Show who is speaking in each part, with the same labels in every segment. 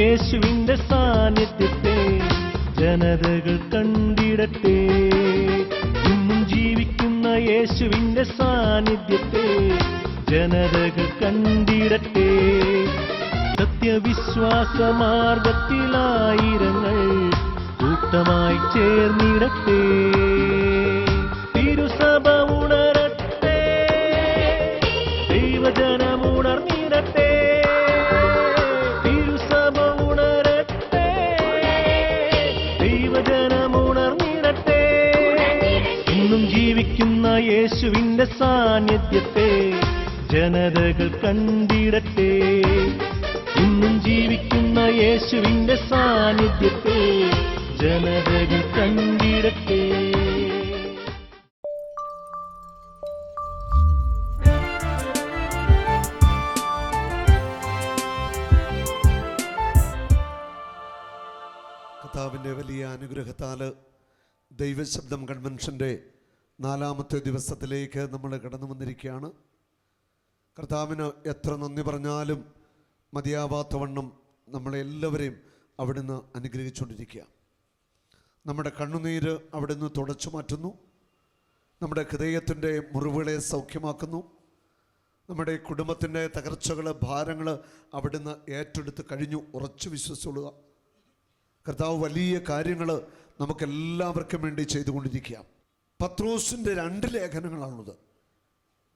Speaker 1: യേശുവിന്റെ സാന്നിധ്യത്തെ ജനതകൾ കണ്ടിടട്ടെ. ഇന്നും ജീവിക്കുന്ന യേശുവിന്റെ സാന്നിധ്യത്തെ ജനതകൾ കണ്ടിടട്ടെ. സത്യവിശ്വാസ മാർഗത്തിലായിരങ്ങൾ കൂട്ടമായി ചേർന്നിടട്ടെ. തിരുസഭ ഉണരട്ടെ, ദൈവജനമുണർന്നിടട്ടെ. തിരുസഭ ഉണരട്ടെ, ദൈവജനമുണർന്നിടട്ടെ. ഇന്നും ജീവിക്കുന്ന യേശുവിന്റെ സാന്നിധ്യത്തെ ജനതകൾ കണ്ടിടട്ടെ. ഇന്നും ജീവിക്കുന്ന യേശുവിന്റെ സാന്നിധ്യത്തെ ജനതകൾ കണ്ടിടട്ടെ.
Speaker 2: കർത്താവിൻ്റെ വലിയ അനുഗ്രഹത്താൽ ദൈവശബ്ദം കൺവെൻഷൻ്റെ 4ാമത്തെ ദിവസത്തിലേക്ക് നമ്മൾ കടന്നു വന്നിരിക്കുകയാണ്. കർത്താവിന് എത്ര നന്ദി പറഞ്ഞാലും മതിയാവാത്തവണ്ണം നമ്മളെല്ലാവരെയും അവിടുന്ന് അനുഗ്രഹിച്ചുകൊണ്ടിരിക്കുക. നമ്മുടെ കണ്ണുനീര് അവിടുന്ന് തുടച്ചു മാറ്റുന്നു. നമ്മുടെ ഹൃദയത്തിൻ്റെ മുറിവുകളെ സൗഖ്യമാക്കുന്നു. നമ്മുടെ കുടുംബത്തിൻ്റെ തകർച്ചകൾ, ഭാരങ്ങൾ അവിടുന്ന് ഏറ്റെടുത്ത് കഴിഞ്ഞു. ഉറച്ചു വിശ്വസിച്ചുകൊള്ളുക. കർത്താവ് വലിയ കാര്യങ്ങൾ നമുക്കെല്ലാവർക്കും വേണ്ടി ചെയ്തുകൊണ്ടിരിക്കുക. പത്രോസിൻ്റെ 2 ലേഖനങ്ങളാണുള്ളത്.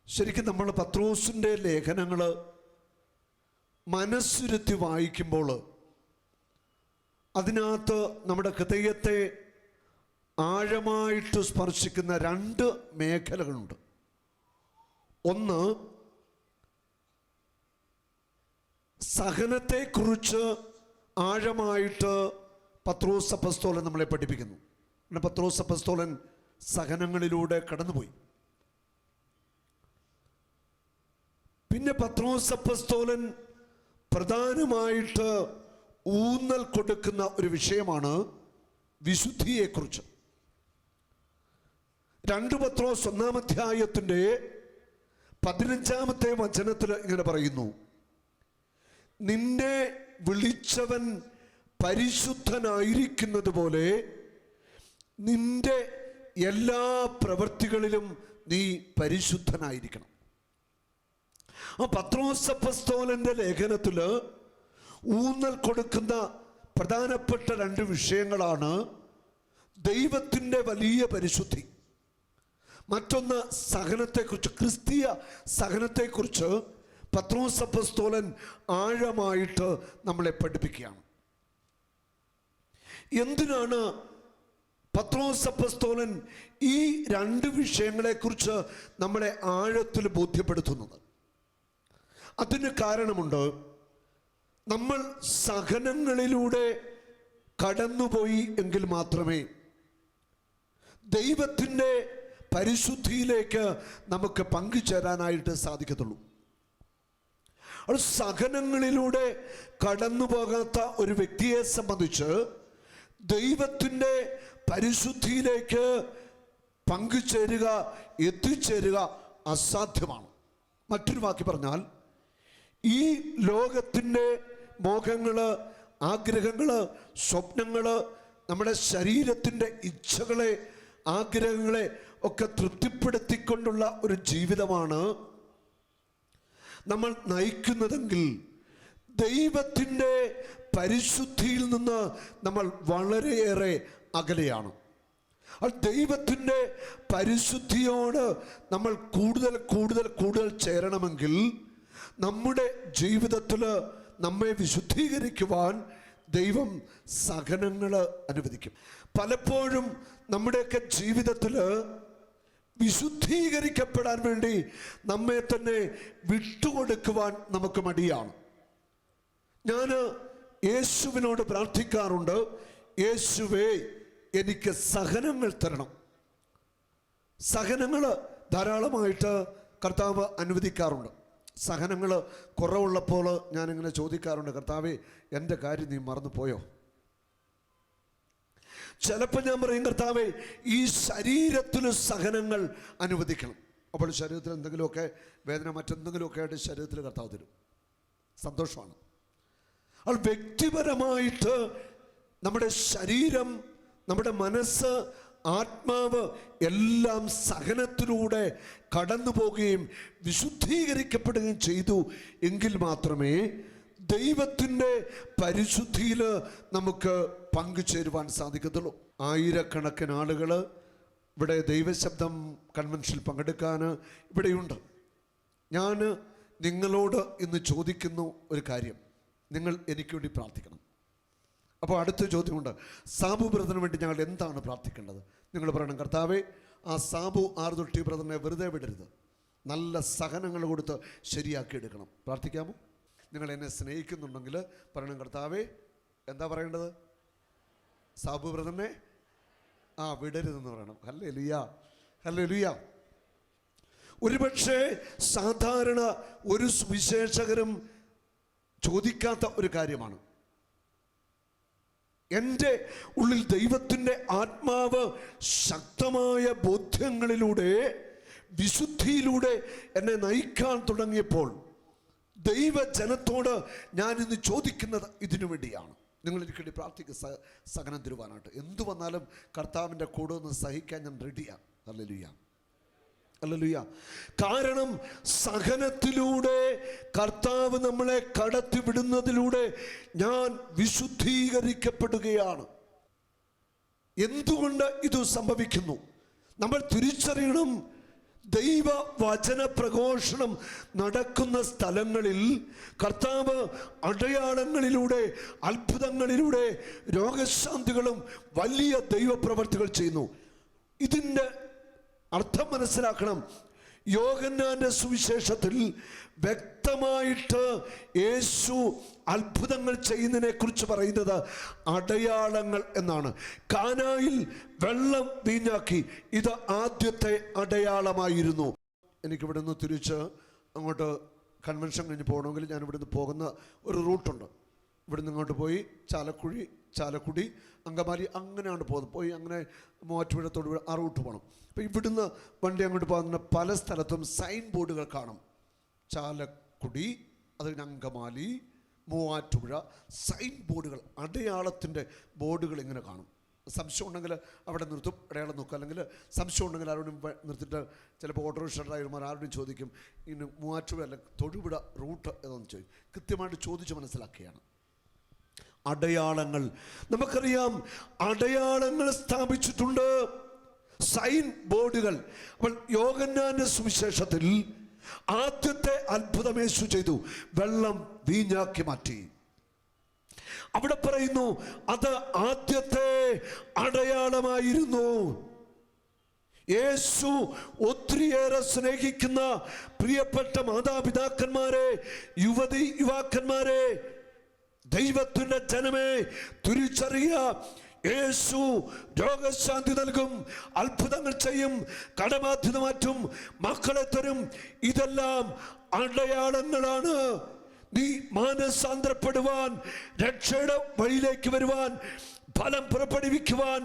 Speaker 2: ശരിക്കും നമ്മൾ പത്രോസിൻ്റെ ലേഖനങ്ങൾ മനസ്സിരുത്തി വായിക്കുമ്പോൾ അതിനകത്ത് നമ്മുടെ ഹൃദയത്തെ ആഴമായിട്ട് സ്പർശിക്കുന്ന 2 മേഖലകളുണ്ട്. ഒന്ന്, സഹനത്തെക്കുറിച്ച് ആഴമായിട്ട് പത്രോസ് അപ്പോസ്തലൻ നമ്മളെ പഠിപ്പിക്കുന്നു. പത്രോസ് അപ്പോസ്തലൻ സഹനങ്ങളിലൂടെ കടന്നുപോയി. പിന്നെ പത്രോസ് അപ്പോസ്തലൻ പ്രധാനമായിട്ട് ഊന്നൽ കൊടുക്കുന്ന ഒരു വിഷയമാണ് വിശുദ്ധിയെക്കുറിച്ച്. 2 പത്രോസ് 1-ാം അധ്യായത്തിൻ്റെ 15-ാമത്തെ വചനത്തിൽ ഇങ്ങനെ പറയുന്നു: നിന്നെ വിളിച്ചവൻ പരിശുദ്ധനായിരിക്കുന്നത് പോലെ നിന്റെ എല്ലാ പ്രവൃത്തികളിലും നീ പരിശുദ്ധനായിരിക്കണം. ആ പത്രോസ് അപ്പോസ്തലന്റെ ലേഖനത്തിൽ ഊന്നൽ കൊടുക്കുന്ന പ്രധാനപ്പെട്ട 2 വിഷയങ്ങളാണ് ദൈവത്തിൻ്റെ വലിയ പരിശുദ്ധി, മറ്റൊന്ന് സഹനത്തെക്കുറിച്ച്. ക്രിസ്തീയ സഹനത്തെക്കുറിച്ച് പത്രോസ് അപ്പോസ്തലൻ ആഴമായിട്ട് നമ്മളെ പഠിപ്പിക്കുകയാണ്. എന്തിനാണ് പത്രോസ് അപ്പോസ്തലൻ ഈ 2 വിഷയങ്ങളെക്കുറിച്ച് നമ്മളെ ആഴത്തിൽ ബോധ്യപ്പെടുത്തുന്നത്? അതിന് കാരണമുണ്ട്. നമ്മൾ സഹനങ്ങളിലൂടെ കടന്നുപോയി എങ്കിൽ മാത്രമേ ദൈവത്തിൻ്റെ പരിശുദ്ധിയിലേക്ക് നമുക്ക് പങ്കുചേരാനായിട്ട് സാധിക്കത്തുള്ളൂ. സഹനങ്ങളിലൂടെ കടന്നു പോകാത്ത ഒരു വ്യക്തിയെ സംബന്ധിച്ച് ദൈവത്തിൻ്റെ പരിശുദ്ധിയിലേക്ക് പങ്കുചേരുക, എത്തിച്ചേരുക അസാധ്യമാണ്. മറ്റൊരു വാക്കി പറഞ്ഞാൽ, ഈ ലോകത്തിൻ്റെ മോഹങ്ങൾ, ആഗ്രഹങ്ങൾ, സ്വപ്നങ്ങൾ, നമ്മുടെ ശരീരത്തിൻ്റെ ഇച്ഛകളെ, ആഗ്രഹങ്ങളെ ഒക്കെ തൃപ്തിപ്പെടുത്തിക്കൊണ്ടുള്ള ഒരു ജീവിതമാണ് നമ്മൾ നയിക്കുന്നതെങ്കിൽ ദൈവത്തിൻ്റെ പരിശുദ്ധിയിൽ നിന്ന് നമ്മൾ വളരെയേറെ അകലെയാണ്. ദൈവത്തിൻ്റെ പരിശുദ്ധിയോട് നമ്മൾ കൂടുതൽ കൂടുതൽ കൂടുതൽ ചേരണമെങ്കിൽ നമ്മുടെ ജീവിതത്തിൽ നമ്മെ വിശുദ്ധീകരിക്കുവാൻ ദൈവം സഹനങ്ങൾ അനുവദിക്കും. പലപ്പോഴും നമ്മുടെയൊക്കെ ജീവിതത്തിൽ വിശുദ്ധീകരിക്കപ്പെടാൻ വേണ്ടി നമ്മെ തന്നെ വിട്ടുകൊടുക്കുവാൻ നമുക്ക് മടിയാണ്. ഞാൻ യേശുവിനോട് പ്രാർത്ഥിക്കാറുണ്ട്, യേശുവേ എനിക്ക് സഹനങ്ങൾ തരണം. സഹനങ്ങൾ ധാരാളമായിട്ട് കർത്താവ് അനുവദിക്കാറുണ്ട്. സഹനങ്ങൾ കുറവുള്ളപ്പോൾ ഞാനിങ്ങനെ ചോദിക്കാറുണ്ട്, കർത്താവേ എൻ്റെ കാര്യം നീ മറന്നു പോയോ? ചിലപ്പോൾ ഞാൻ പറയും, കർത്താവേ ഈ ശരീരത്തിൽ സഹനങ്ങൾ അനുവദിക്കണം. അപ്പോൾ ശരീരത്തിൽ എന്തെങ്കിലുമൊക്കെ വേദന, മറ്റെന്തെങ്കിലുമൊക്കെ ആയിട്ട് ശരീരത്തിൽ കർത്താവ് തരും. സന്തോഷമാണ്. അത് വ്യക്തിപരമായിട്ട് നമ്മുടെ ശരീരം, നമ്മുടെ മനസ്സ്, ആത്മാവ് എല്ലാം സഹനത്തിലൂടെ കടന്നു പോവുകയും വിശുദ്ധീകരിക്കപ്പെടുകയും ചെയ്തു എങ്കിൽ മാത്രമേ ദൈവത്തിൻ്റെ പരിശുദ്ധിയിൽ നമുക്ക് പങ്കുചേരുവാൻ സാധിക്കത്തുള്ളൂ. ആയിരക്കണക്കിന് ആളുകൾ ഇവിടെ ദൈവശബ്ദം കൺവെൻഷനിൽ പങ്കെടുക്കാൻ ഇവിടെയുണ്ട്. ഞാൻ നിങ്ങളോട് ഇന്ന് ചോദിക്കുന്നു ഒരു കാര്യം, നിങ്ങൾ എനിക്ക് വേണ്ടി പ്രാർത്ഥിക്കണം. അപ്പോൾ അടുത്ത ചോദ്യമുണ്ട്, സാബു ബ്രദറിന് വേണ്ടി ഞങ്ങൾ എന്താണ് പ്രാർത്ഥിക്കേണ്ടത്? നിങ്ങൾ പറയണം, കർത്താവേ, ആ സാബു ആർതൊട്ടി ബ്രദറിനെ വെറുതെ വിടരുത്, നല്ല സഹനങ്ങൾ കൊടുത്ത് ശരിയാക്കി എടുക്കണം. പ്രാർത്ഥിക്കാമോ? നിങ്ങൾ എന്നെ സ്നേഹിക്കുന്നുണ്ടെങ്കിൽ പറയണം, കർത്താവേ, എന്താ പറയേണ്ടത്? സാബു ബ്രദറിനെ വിടരുതെന്ന് പറയണം. Hallelujah, hallelujah. ഒരുപക്ഷെ സാധാരണ ഒരു സുവിശേഷകരും ചോദിക്കാത്ത ഒരു കാര്യമാണ്. എൻ്റെ ഉള്ളിൽ ദൈവത്തിൻ്റെ ആത്മാവ് ശക്തമായ ബോധ്യങ്ങളിലൂടെ, വിശുദ്ധിയിലൂടെ എന്നെ നയിക്കാൻ തുടങ്ങിയപ്പോൾ ദൈവജനത്തോട് ഞാൻ ഇന്ന് ചോദിക്കുന്നത് ഇതിനു വേണ്ടിയാണ്. നിങ്ങൾ എനിക്ക് വേണ്ടി പ്രാർത്ഥിക്കുക, സഹനം തരുവാനായിട്ട്. എന്തു വന്നാലും കർത്താവിൻ്റെ കൂടെ ഒന്ന് സഹിക്കാൻ ഞാൻ റെഡിയാണ്. Hallelujah, hallelujah. കാരണം സഹനത്തിലൂടെ കർത്താവ് നമ്മളെ കടത്തി വിടുന്നതിലൂടെ ഞാൻ വിശുദ്ധീകരിക്കപ്പെടുകയാണ്. എന്തുകൊണ്ട് ഇത് സംഭവിക്കുന്നു? നമ്മൾ തിരിച്ചറിയണം. ദൈവ വചന പ്രഘോഷണം നടക്കുന്ന സ്ഥലങ്ങളിൽ കർത്താവ് അടയാളങ്ങളിലൂടെ, അത്ഭുതങ്ങളിലൂടെ, രോഗശാന്തികളും വലിയ ദൈവപ്രവർത്തികൾ ചെയ്യുന്നു. ഇതിൻ്റെ അർത്ഥം മനസ്സിലാക്കണം. യോഹന്നാന്റെ സുവിശേഷത്തിൽ വ്യക്തമായിട്ട് യേശു അത്ഭുതങ്ങൾ ചെയ്യുന്നതിനെ കുറിച്ച് പറയുന്നത് അടയാളങ്ങൾ എന്നാണ്. കാനായിൽ വെള്ളം വീഞ്ഞാക്കി, ഇത് ആദ്യത്തെ അടയാളമായിരുന്നു. എനിക്കിവിടെ നിന്ന് തിരിച്ച് അങ്ങോട്ട് കൺവെൻഷൻ കഴിഞ്ഞ് പോകണമെങ്കിൽ ഞാൻ ഇവിടുന്ന് പോകുന്ന ഒരു റൂട്ടുണ്ട്. ഇവിടുന്ന് ഇങ്ങോട്ട് പോയി ചാലക്കുടി, അങ്കമാലി അങ്ങനെയാണ് പോകുന്നത്. പോയി അങ്ങനെ മൂവാറ്റുപുഴ, തൊടുപുഴ ആ റൂട്ട് പോകണം. അപ്പോൾ ഇവിടുന്ന് വണ്ടി അങ്ങോട്ട് പോകുന്ന പല സ്ഥലത്തും സൈൻ ബോർഡുകൾ കാണും. ചാലക്കുടി, അത് കഴിഞ്ഞ് അങ്കമാലി, മൂവാറ്റുപുഴ, സൈൻ ബോർഡുകൾ, അടയാളത്തിൻ്റെ ബോർഡുകൾ ഇങ്ങനെ കാണും. സംശയം ഉണ്ടെങ്കിൽ അവിടെ നിർത്തും, അടയാളം നോക്കും. അല്ലെങ്കിൽ സംശയം ഉണ്ടെങ്കിൽ ആരോടും നിർത്തിയിട്ട് ചിലപ്പോൾ ഓട്ടോറിക്ഷ ഡ്രൈവർമാർ ആരോടും ചോദിക്കും, ഇന്ന് മൂവാറ്റുപുഴ അല്ല തൊടുപുഴ റൂട്ട് ഏതെന്ന് ചോദിക്കും. കൃത്യമായിട്ട് ചോദിച്ച് മനസ്സിലാക്കുകയാണ്. അടയാളങ്ങൾ നമുക്കറിയാം, അടയാളങ്ങൾ സ്ഥാപിച്ചിട്ടുണ്ട്, സൈൻ ബോർഡുകൾ. അപ്പോൾ യോഹന്നാന്റെ സുവിശേഷത്തിൽ ആദ്യത്തെ അത്ഭുതം യേശു ചെയ്തു, വെള്ളം വീഞ്ഞാക്കി മാറ്റി. അവിടെ പറയുന്നു അത് ആദ്യത്തെ അടയാളമായിരുന്നു. യേശു ഒത്തിരിയേറെ സ്നേഹിക്കുന്ന പ്രിയപ്പെട്ട മാതാപിതാക്കന്മാരെ, യുവാക്കന്മാരെ, ദൈവത്തിന്റെ ജനമേ, തിരിച്ചറിയുക, യേശു രോഗശാന്തി നൽകും, അത്ഭുതങ്ങൾ ചെയ്യും, കടബാധ്യത മാറ്റും, മക്കളെ തരും. ഇതെല്ലാം അടയാളങ്ങളാണ്. നീ മാനസാന്തരപ്പെടുവാൻ, രക്ഷയുടെ വഴിയിലേക്ക് വരുവാൻ, ഫലം പുറപ്പെടുവിക്കുവാൻ,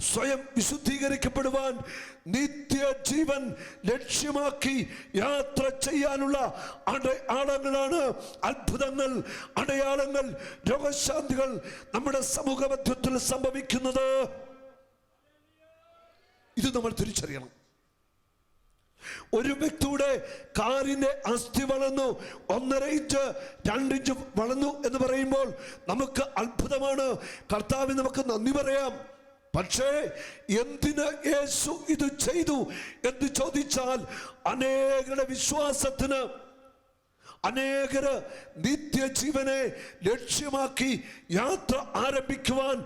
Speaker 2: സ്വയം വിശുദ്ധീകരിക്കപ്പെടുവാൻ, നിത്യജീവൻ ലക്ഷ്യമാക്കി യാത്ര ചെയ്യാനുള്ള അടയാളങ്ങളാണ് അത്ഭുതങ്ങൾ, അടയാളങ്ങൾ, രോഗശാന്തികൾ നമ്മുടെ സമൂഹ മധ്യത്തിൽ സംഭവിക്കുന്നത്. ഇത് നമ്മൾ തിരിച്ചറിയണം. ഒരു വ്യക്തിയുടെ കാലിന്റെ അസ്ഥി വളർന്നു, 1.5 ഇഞ്ച് 2 ഇഞ്ച് വളർന്നു എന്ന് പറയുമ്പോൾ നമുക്ക് അത്ഭുതമാണ്. കർത്താവിന് നമുക്ക് നന്ദി പറയാം. പക്ഷേ എന്തിന് യേശു ഇത് ചെയ്തു എന്ന് ചോദിച്ചാൽ, അനേകരുടെ വിശ്വാസത്തിന്, അനേകര് നിത്യജീവനെ ലക്ഷ്യമാക്കി യാത്ര ആരംഭിക്കുവാൻ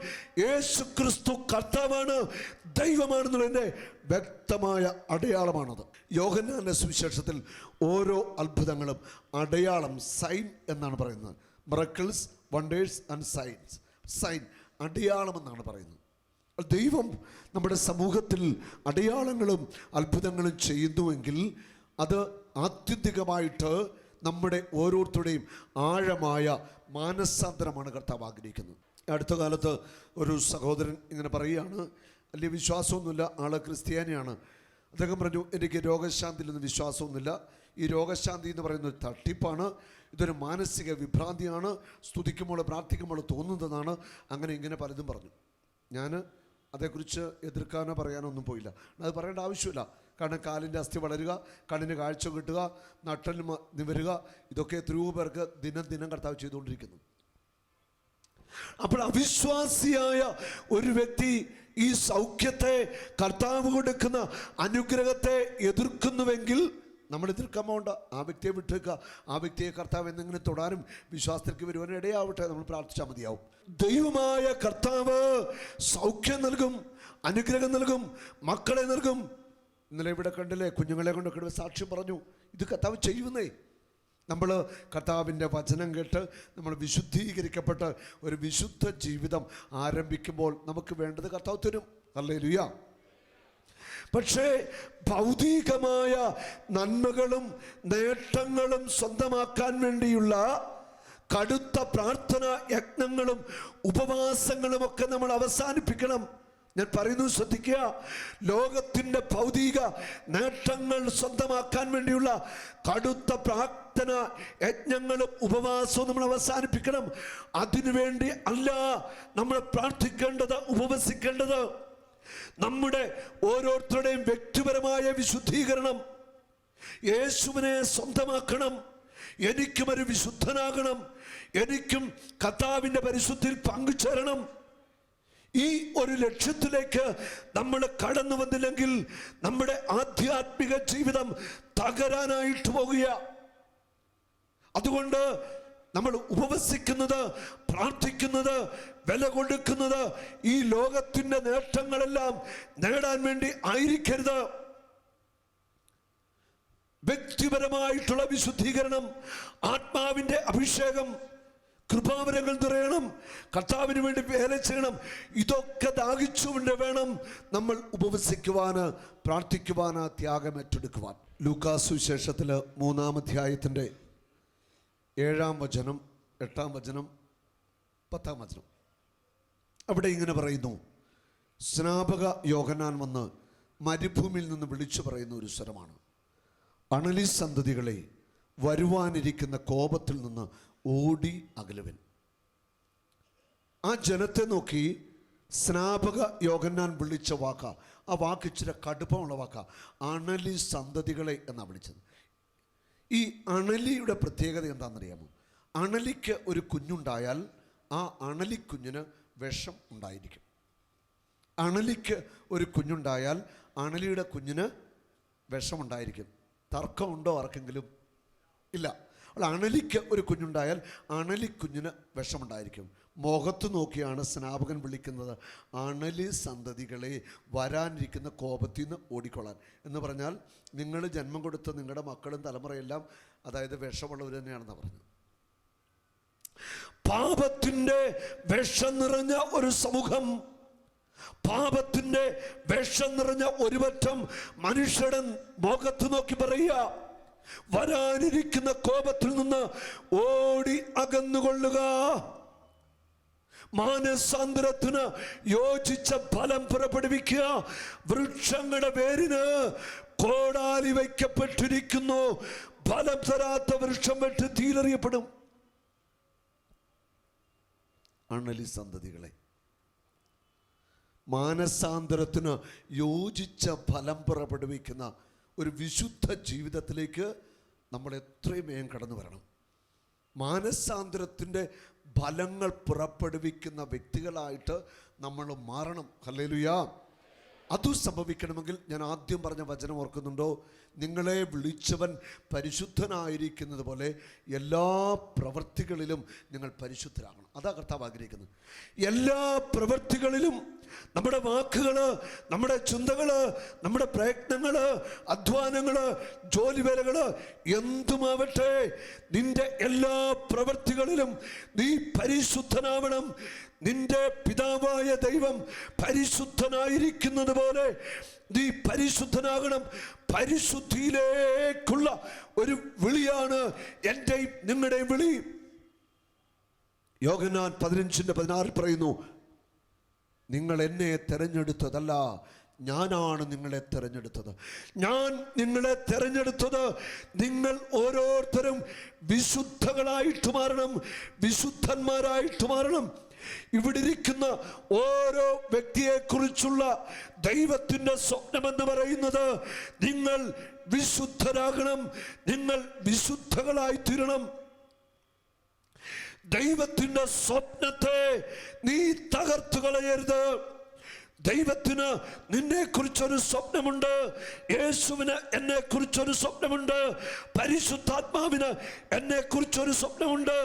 Speaker 2: യേശു ക്രിസ്തു കർത്താവാണ്, ദൈവമാണെന്നുള്ളതിൻ്റെ വ്യക്തമായ അടയാളമാണത്. യോഹന്നാന്റെ സുവിശേഷത്തിൽ ഓരോ അത്ഭുതങ്ങളും അടയാളം, സൈൻ എന്നാണ് പറയുന്നത്. Miracles, wonders and signs. Sign, അടയാളം എന്നാണ് പറയുന്നത്. ദൈവം നമ്മുടെ സമൂഹത്തിൽ അടയാളങ്ങളും അത്ഭുതങ്ങളും ചെയ്യുന്നുവെങ്കിൽ അത് ആത്യന്തികമായിട്ട് നമ്മുടെ ഓരോരുത്തരുടെയും ആഴമായ മാനസാന്തരമാണ് കർത്താവ് ആഗ്രഹിക്കുന്നത്. അടുത്ത കാലത്ത് ഒരു സഹോദരൻ ഇങ്ങനെ പറയുകയാണ്, വലിയ വിശ്വാസമൊന്നുമില്ല, ആൾ ക്രിസ്ത്യാനിയാണ്. അദ്ദേഹം പറഞ്ഞു, എനിക്ക് രോഗശാന്തിയിലൊന്നും വിശ്വാസമൊന്നുമില്ല, ഈ രോഗശാന്തി എന്ന് പറയുന്നത് തട്ടിപ്പാണ്, ഇതൊരു മാനസിക വിഭ്രാന്തിയാണ്, സ്തുതിക്കുമ്പോൾ പ്രാർത്ഥിക്കുമ്പോൾ തോന്നുന്നതാണ്, അങ്ങനെ ഇങ്ങനെ പലതും പറഞ്ഞു. ഞാൻ അതേക്കുറിച്ച് എതിർക്കാനോ പറയാനോ ഒന്നും പോയില്ല. അത് പറയേണ്ട ആവശ്യമില്ല. കാരണം കാലിൻ്റെ അസ്ഥി വളരുക, കണ്ണിന് കാഴ്ച കിട്ടുക, നട്ടൽ നിവരുക, ഇതൊക്കെ എത്രയോ പേർക്ക് ദിനം ദിനം കർത്താവ് ചെയ്തുകൊണ്ടിരിക്കുന്നു. അപ്പോൾ അവിശ്വാസിയായ ഒരു വ്യക്തി ഈ സൗഖ്യത്തെ, കർത്താവ് കൊടുക്കുന്ന അനുഗ്രഹത്തെ എതിർക്കുന്നുവെങ്കിൽ നമ്മൾ എതിർക്കാൻ പോകണ്ട. ആ വ്യക്തിയെ വിട്ടേക്കുക. ആ വ്യക്തിയെ കർത്താവ് എന്തെങ്കിലും തൊടാനും വിശ്വാസത്തിലേക്ക് വരുവാനും ഇടയാവട്ടെ. നമ്മൾ പ്രാർത്ഥിച്ചാൽ മതിയാവും. ദൈവമായ കർത്താവ് സൗഖ്യം നൽകും, അനുഗ്രഹം നൽകും, മക്കളെ നൽകും. ഇന്നലെ ഇവിടെ കണ്ടില്ലേ, കുഞ്ഞുങ്ങളെ കൊണ്ടൊക്കെ സാക്ഷ്യം പറഞ്ഞു. ഇത് കർത്താവ് ചെയ്യുന്നേ. നമ്മൾ കർത്താവിൻ്റെ വചനം കേട്ട് നമ്മൾ വിശുദ്ധീകരിക്കപ്പെട്ട് ഒരു വിശുദ്ധ ജീവിതം ആരംഭിക്കുമ്പോൾ നമുക്ക് വേണ്ടത് കർത്താവ് തരും. ഹല്ലേലൂയ. പക്ഷേ ഭൗതികമായ നന്മകളും നേട്ടങ്ങളും സ്വന്തമാക്കാൻ വേണ്ടിയുള്ള കടുത്ത പ്രാർത്ഥന യജ്ഞങ്ങളും ഉപവാസങ്ങളും ഒക്കെ നമ്മൾ അവസാനിപ്പിക്കണം. ഞാൻ പറയുന്നത് ശ്രദ്ധിക്കുക. ലോകത്തിൻ്റെ ഭൗതിക നേട്ടങ്ങൾ സ്വന്തമാക്കാൻ വേണ്ടിയുള്ള കടുത്ത പ്രാർത്ഥന യജ്ഞങ്ങളും ഉപവാസവും നമ്മൾ അവസാനിപ്പിക്കണം. അതിനുവേണ്ടി അല്ല നമ്മൾ പ്രാർത്ഥിക്കേണ്ടത്, ഉപവസിക്കേണ്ടത്. നമ്മുടെ ഓരോരുത്തരുടെയും വ്യക്തിപരമായ വിശുദ്ധീകരണം, യേശുവിനെ സ്വന്തമാക്കണം. എനിക്കും ഒരു വിശുദ്ധനാകണം, എനിക്കും കർത്താവിൻ്റെ പരിശുദ്ധിയിൽ പങ്കുചേരണം. ഈ ഒരു ലക്ഷ്യത്തിലേക്ക് നമ്മൾ കടന്നു വന്നില്ലെങ്കിൽ നമ്മുടെ ആധ്യാത്മിക ജീവിതം തകരാനായിട്ട് പോകുക. അതുകൊണ്ട് നമ്മൾ ഉപവസിക്കുന്നത്, പ്രാർത്ഥിക്കുന്നത്, വില കൊടുക്കുന്നത് ഈ ലോകത്തിൻ്റെ നേട്ടങ്ങളെല്ലാം നേടാൻ വേണ്ടി ആയിരിക്കരുത്. വ്യക്തിപരമായിട്ടുള്ള വിശുദ്ധീകരണം, ആത്മാവിൻ്റെ അഭിഷേകം, കൃപാവരങ്ങൾ നിറയണം, കർത്താവിന് വേണ്ടി വേല ചെയ്യണം. ഇതൊക്കെ ദാഹിച്ചുകൊണ്ട് വേണം നമ്മൾ ഉപവസിക്കുവാന്, പ്രാർത്ഥിക്കുവാന്, ത്യാഗം ഏറ്റെടുക്കുവാൻ. ലൂക്കാ സുവിശേഷത്തിൽ 3-ാം അധ്യായത്തിൻ്റെ 7-ാം വചനം, 8-ാം വചനം, 10-ാം വചനം അവിടെ ഇങ്ങനെ പറയുന്നു. സ്നാപക യോഹന്നാൻ വന്ന് മരുഭൂമിയിൽ നിന്ന് വിളിച്ചു പറയുന്ന ഒരു സ്വരമാണ്, അണലി സന്തതികളെ, വരുവാനിരിക്കുന്ന കോപത്തിൽ നിന്ന് ഓടി അകലുവൻ. ആ ജനത്തെ നോക്കി സ്നാപക യോഹന്നാൻ വിളിച്ച വാക്ക, ആ വാക്ക് ഇച്ചിരി കടുപ്പമുള്ള വാക്ക, അണലി സന്തതികളെ എന്നാണ് വിളിച്ചത്. ഈ അണലിയുടെ പ്രത്യേകത എന്താണെന്നറിയാമോ? അണലിക്ക് ഒരു കുഞ്ഞുണ്ടായാൽ ആ അണലിക്കുഞ്ഞിന് വിഷം ഉണ്ടായിരിക്കും. അണലിക്ക് ഒരു കുഞ്ഞുണ്ടായാൽ അണലിയുടെ കുഞ്ഞിന് വിഷമുണ്ടായിരിക്കും. തർക്കമുണ്ടോ ആർക്കെങ്കിലും? ഇല്ല. അണലിക്ക് ഒരു കുഞ്ഞുണ്ടായാൽ അണലിക്കുഞ്ഞിന് വിഷമുണ്ടായിരിക്കും. മുഖത്ത് നോക്കിയാണ് സ്നാപകൻ വിളിക്കുന്നത്, അണലി സന്തതികളെ, വരാനിരിക്കുന്ന കോപത്തിൽ നിന്ന് ഓടിക്കൊള്ളാൻ. എന്ന് പറഞ്ഞാൽ നിങ്ങൾ ജന്മം കൊടുത്ത നിങ്ങളുടെ മക്കളും തലമുറയെല്ലാം അതായത് വിഷമുള്ളവർ തന്നെയാണെന്ന് പറഞ്ഞു. പാപത്തിൻ്റെ വിഷം നിറഞ്ഞ ഒരു സമൂഹം, പാപത്തിൻ്റെ വിഷം നിറഞ്ഞ ഒരുപറ്റം മനുഷ്യരുടെ മുഖത്ത് നോക്കി പറയുക, വരാനിരിക്കുന്ന കോപത്തിൽ നിന്ന് ഓടി അകന്നുകൊള്ളുക. മാനസാന്തരത്തിന് യോജിച്ച ഫലം പുറപ്പെടുവിക്കുക. വൃക്ഷങ്ങളുടെ വേരിന് കോടാലി വയ്ക്കപ്പെട്ടിരിക്കുന്നു. ഫലം തരാത്ത വൃക്ഷം വെട്ടി തീരെറിയപ്പെടും. അണലി സന്തതികളെ, മാനസാന്തരത്തിന് യോജിച്ച ഫലം പുറപ്പെടുവിക്കുന്ന ഒരു വിശുദ്ധ ജീവിതത്തിലേക്ക് നമ്മൾ എത്രയും വേഗം കടന്നു വരണം. മാനസാന്തരത്തിൻ്റെ ഫലങ്ങൾ പുറപ്പെടുവിക്കുന്ന വ്യക്തികളായിട്ട് നമ്മൾ മാറണം. ഹല്ലേലൂയ. അത് സംഭവിക്കണമെങ്കിൽ ഞാൻ ആദ്യം പറഞ്ഞ വചനം ഓർക്കുന്നുണ്ടോ? നിങ്ങളെ വിളിച്ചവൻ പരിശുദ്ധനായിരിക്കുന്നത് പോലെ എല്ലാ പ്രവൃത്തികളിലും നിങ്ങൾ പരിശുദ്ധരാകണം. അതാ കർത്താവ് ആഗ്രഹിക്കുന്നത്. എല്ലാ പ്രവൃത്തികളിലും നമ്മുടെ വാക്കുകൾ, നമ്മുടെ ചിന്തകൾ, നമ്മുടെ പ്രയത്നങ്ങൾ, അധ്വാനങ്ങൾ, ജോലിവേലകൾ എന്തുമാവട്ടെ, നിന്റെ എല്ലാ പ്രവൃത്തികളിലും നീ പരിശുദ്ധനാവണം. നിന്റെ പിതാവായ ദൈവം പരിശുദ്ധനായിരിക്കുന്നത് പോലെ നീ പരിശുദ്ധനാകണം. പരിശുദ്ധിയിലേക്കുള്ള ഒരു വിളിയാണ് എൻ്റെയും നിങ്ങളുടെയും വിളി. യോഹന്നാൻ 15:16 പറയുന്നു, നിങ്ങൾ എന്നെ തെരഞ്ഞെടുത്തതല്ല, ഞാനാണ് നിങ്ങളെ തിരഞ്ഞെടുത്തത്. ഞാൻ നിങ്ങളെ തിരഞ്ഞെടുത്തത് നിങ്ങൾ ഓരോരുത്തരും വിശുദ്ധകളായിട്ട് മാറണം, വിശുദ്ധന്മാരായിട്ട് മാറണം. ഇവിടെ ഇരിക്കുന്ന ഓരോ വ്യക്തിയെക്കുറിച്ചുള്ള ദൈവത്തിൻ്റെ സ്വപ്നമെന്ന് പറയുന്നത് നിങ്ങൾ വിശുദ്ധരാകണം, നിങ്ങൾ വിശുദ്ധകളായി തീരണം. ദൈവത്തിൻ്റെ സ്വപ്നത്തെ നീ തകർത്തു കളയരുത്. ദൈവത്തിന് നിന്നെക്കുറിച്ചൊരു സ്വപ്നമുണ്ട്, യേശുവിന് എന്നെക്കുറിച്ചൊരു സ്വപ്നമുണ്ട്, പരിശുദ്ധാത്മാവിന് എന്നെക്കുറിച്ചൊരു സ്വപ്നമുണ്ട്,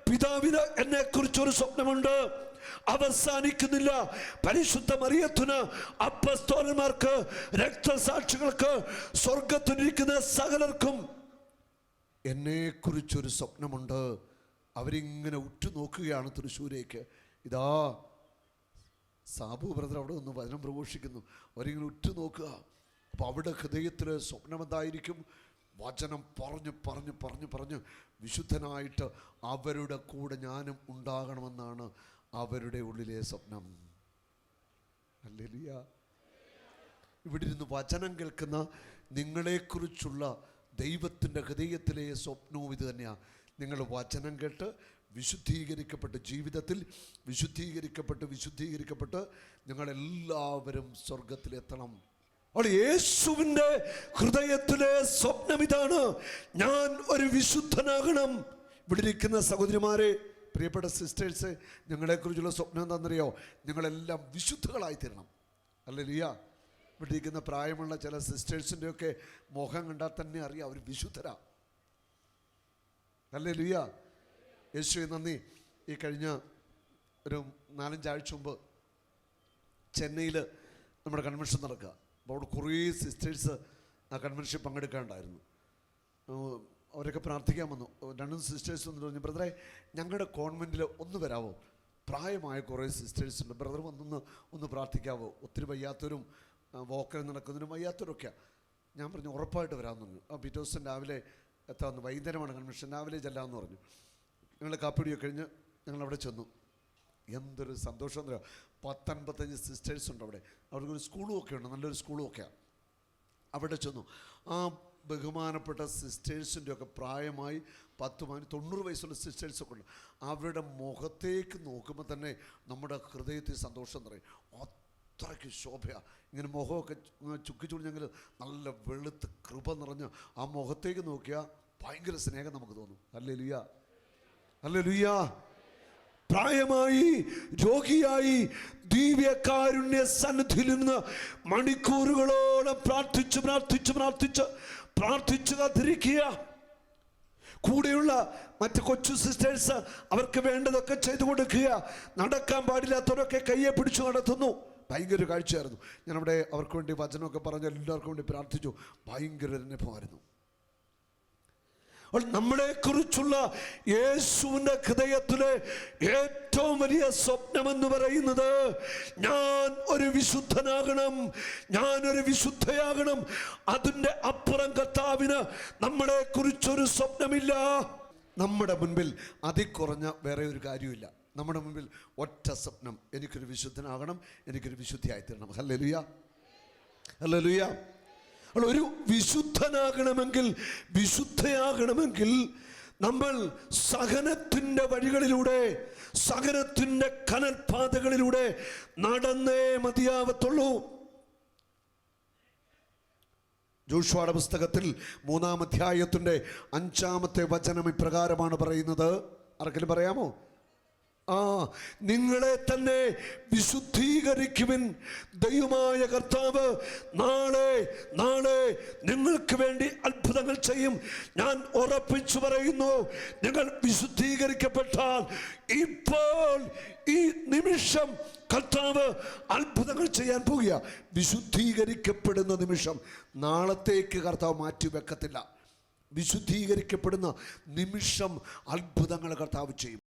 Speaker 2: പിതാവിന് എന്നെക്കുറിച്ചൊരു സ്വപ്നമുണ്ട്. അവസാനിക്കുന്നില്ല. പരിശുദ്ധ മറിയത്തിന്, അപ്പസ്തോലന്മാർക്ക്, രക്തസാക്ഷികൾക്ക്, സ്വർഗത്തിലിരിക്കുന്ന സകലർക്കും എന്നെക്കുറിച്ചൊരു സ്വപ്നമുണ്ട്. അവരിങ്ങനെ ഉറ്റുനോക്കുകയാണ് തൃശ്ശൂരേക്ക്. ഇതാ സാബു ബ്രദർ അവിടെ നിന്ന് വചനം പ്രഘോഷിക്കുന്നു. അവരിങ്ങനെ ഉറ്റുനോക്കുക. അപ്പോൾ അവിടെ ഹൃദയത്തിൽ സ്വപ്നം എന്തായിരിക്കും? വചനം പറഞ്ഞു പറഞ്ഞു പറഞ്ഞു പറഞ്ഞ് വിശുദ്ധനായിട്ട് അവരുടെ കൂടെ ഞാനും ഉണ്ടാകണമെന്നാണ് അവരുടെ ഉള്ളിലെ സ്വപ്നം. ഹല്ലേലൂയ. ഇവിടെ ഇരുന്ന് വചനം കേൾക്കുന്ന നിങ്ങളെക്കുറിച്ചുള്ള ദൈവത്തിൻ്റെ ഹൃദയത്തിലെ സ്വപ്നവും ഇത് തന്നെയാണ്. നിങ്ങൾ വചനം കേട്ട് വിശുദ്ധീകരിക്കപ്പെട്ട് ജീവിതത്തിൽ വിശുദ്ധീകരിക്കപ്പെട്ട് നിങ്ങളെല്ലാവരും സ്വർഗത്തിലെത്തണം. അപ്പോൾ യേശുവിൻ്റെ ഹൃദയത്തിലെ സ്വപ്നം ഇതാണ്, ഞാൻ ഒരു വിശുദ്ധനാകണം. ഇവിടെ ഇരിക്കുന്ന സഹോദരിമാരെ, പ്രിയപ്പെട്ട സിസ്റ്റേഴ്സ്, ഞങ്ങളെക്കുറിച്ചുള്ള സ്വപ്നം എന്താണെന്നറിയോ? ഞങ്ങളെല്ലാം വിശുദ്ധകളായി തീരണം. ഹല്ലേലൂയ. ഇവിടെ ഇരിക്കുന്ന പ്രായമുള്ള ചില സിസ്റ്റേഴ്സിൻ്റെയൊക്കെ മുഖം കണ്ടാൽ തന്നെ അറിയാം അവർ വിശുദ്ധരാ. ഹല്ലേലൂയ. യേശുവേ നന്ദി. ഈ കഴിഞ്ഞ ഒരു 4-5 ആഴ്ച മുമ്പ് ചെന്നൈയിൽ നമ്മുടെ കൺവെൻഷൻ നടക്കുക. അപ്പോൾ അവിടെ കുറേ സിസ്റ്റേഴ്സ് ആ കൺവെൻഷൻ പങ്കെടുക്കാനുണ്ടായിരുന്നു. അവരൊക്കെ പ്രാർത്ഥിക്കാൻ വന്നു. 2 സിസ്റ്റേഴ്സ് വന്നിട്ട് പറഞ്ഞു, ബ്രദറെ ഞങ്ങളുടെ കോൺവെൻറ്റിൽ ഒന്ന് വരാവോ? പ്രായമായ കുറേ സിസ്റ്റേഴ്സ് ഉണ്ട്, ബ്രദർ ഒന്ന് പ്രാർത്ഥിക്കാവോ? ഒത്തിരി വയ്യാത്തവരും വോക്കൽ നടക്കുന്നതിനും വയ്യാത്തവരൊക്കെയാണ്. ഞാൻ പറഞ്ഞു ഉറപ്പായിട്ട് വരാമെന്ന് പറഞ്ഞു. ആ പിറ്റേ ദിവസം രാവിലെ എത്താമെന്ന്, വൈകുന്നേരമാണ് കൺവെൻഷൻ, രാവിലെ ചെല്ലാമെന്ന് പറഞ്ഞു. ഞങ്ങൾ കാപ്പിടിയൊക്കെ കഴിഞ്ഞ് ഞങ്ങളവിടെ ചെന്നു. എന്തൊരു സന്തോഷം എന്നറിയാം. 10-55 സിസ്റ്റേഴ്സ് ഉണ്ട് അവിടെ. അവർക്കൊരു സ്കൂളും ഒക്കെ ഉണ്ട്, നല്ലൊരു സ്കൂളും ഒക്കെയാണ്. അവിടെ ചെന്നു. ആ ബഹുമാനപ്പെട്ട സിസ്റ്റേഴ്സിൻ്റെയൊക്കെ പ്രായമായി 10-90 വയസ്സുള്ള സിസ്റ്റേഴ്സൊക്കെ ഉണ്ട്. അവരുടെ മുഖത്തേക്ക് നോക്കുമ്പോൾ തന്നെ നമ്മുടെ ഹൃദയത്തിൽ സന്തോഷം നിറയും. അത്രയ്ക്ക് ശോഭയാണ്. ഇങ്ങനെ മുഖമൊക്കെ ചുക്കിച്ചുളിഞ്ഞെങ്കിൽ നല്ല വെളുത്ത് കൃപ നിറഞ്ഞ് ആ മുഖത്തേക്ക് നോക്കിയാൽ ഭയങ്കര സ്നേഹം നമുക്ക് തോന്നും. Hallelujah, hallelujah. പ്രായമായി രോഗിയായി ദിവ്യകാരുണ്യ സന്നിധിയിൽ നിന്ന് മണിക്കൂറുകളോളം പ്രാർത്ഥിച്ച് കാത്തിരിക്കുക. കൂടെയുള്ള മറ്റ് കൊച്ചു സിസ്റ്റേഴ്സ് അവർക്ക് വേണ്ടതൊക്കെ ചെയ്തു കൊടുക്കുക. നടക്കാൻ പാടില്ലാത്തവരൊക്കെ കയ്യെ പിടിച്ചു നടത്തുന്നു. ഭയങ്കര കാഴ്ചയായിരുന്നു. ഞാനവിടെ അവർക്ക് വേണ്ടി വചനമൊക്കെ പറഞ്ഞ് എല്ലാവർക്കും വേണ്ടി പ്രാർത്ഥിച്ചു. ഭയങ്കര അനുഭവമായിരുന്നു. നമ്മളെക്കുറിച്ചുള്ള യേശുവിൻ്റെ ഹൃദയത്തിലെ ഏറ്റവും വലിയ സ്വപ്നമെന്ന് പറയുന്നത് ഞാൻ ഒരു വിശുദ്ധനാകണം, ഞാനൊരു വിശുദ്ധയാകണം. അതിൻ്റെ അപ്പുറം കർത്താവിന് നമ്മളെക്കുറിച്ചൊരു സ്വപ്നമില്ല. നമ്മുടെ മുൻപിൽ അതിക്കുറഞ്ഞ വേറെ ഒരു കാര്യമില്ല. നമ്മുടെ മുൻപിൽ ഒറ്റ സ്വപ്നം, എനിക്കൊരു വിശുദ്ധനാകണം, എനിക്കൊരു വിശുദ്ധിയായിത്തീരണം. Hallelujah, hallelujah. ഒരു വിശുദ്ധനാകണമെങ്കിൽ, വിശുദ്ധയാകണമെങ്കിൽ നമ്മൾ സഹനത്തിൻ്റെ വഴികളിലൂടെ, സഹനത്തിൻ്റെ കനൽപാതകളിലൂടെ നടന്നേ മതിയാവത്തുള്ളൂ. ജോഷുവയുടെ പുസ്തകത്തിൽ 3-ാം അധ്യായത്തിൻ്റെ 5-ാമത്തെ വചനം ഇപ്രകാരമാണ് പറയുന്നത്. ആർക്കെങ്കിലും പറയാമോ? നിങ്ങളെ തന്നെ വിശുദ്ധീകരിക്കുവിൻ, ദൈവമായ കർത്താവ് നാളെ നിങ്ങൾക്ക് വേണ്ടി അത്ഭുതങ്ങൾ ചെയ്യും. ഞാൻ ഉറപ്പിച്ചു പറയുന്നു, നിങ്ങൾ വിശുദ്ധീകരിക്കപ്പെട്ടാൽ ഇപ്പോൾ ഈ നിമിഷം കർത്താവ് അത്ഭുതങ്ങൾ ചെയ്യാൻ പോകുക. വിശുദ്ധീകരിക്കപ്പെടുന്ന നിമിഷം നാളത്തേക്ക് കർത്താവ് മാറ്റി വെക്കത്തില്ല. വിശുദ്ധീകരിക്കപ്പെടുന്ന നിമിഷം അത്ഭുതങ്ങൾ കർത്താവ് ചെയ്യും.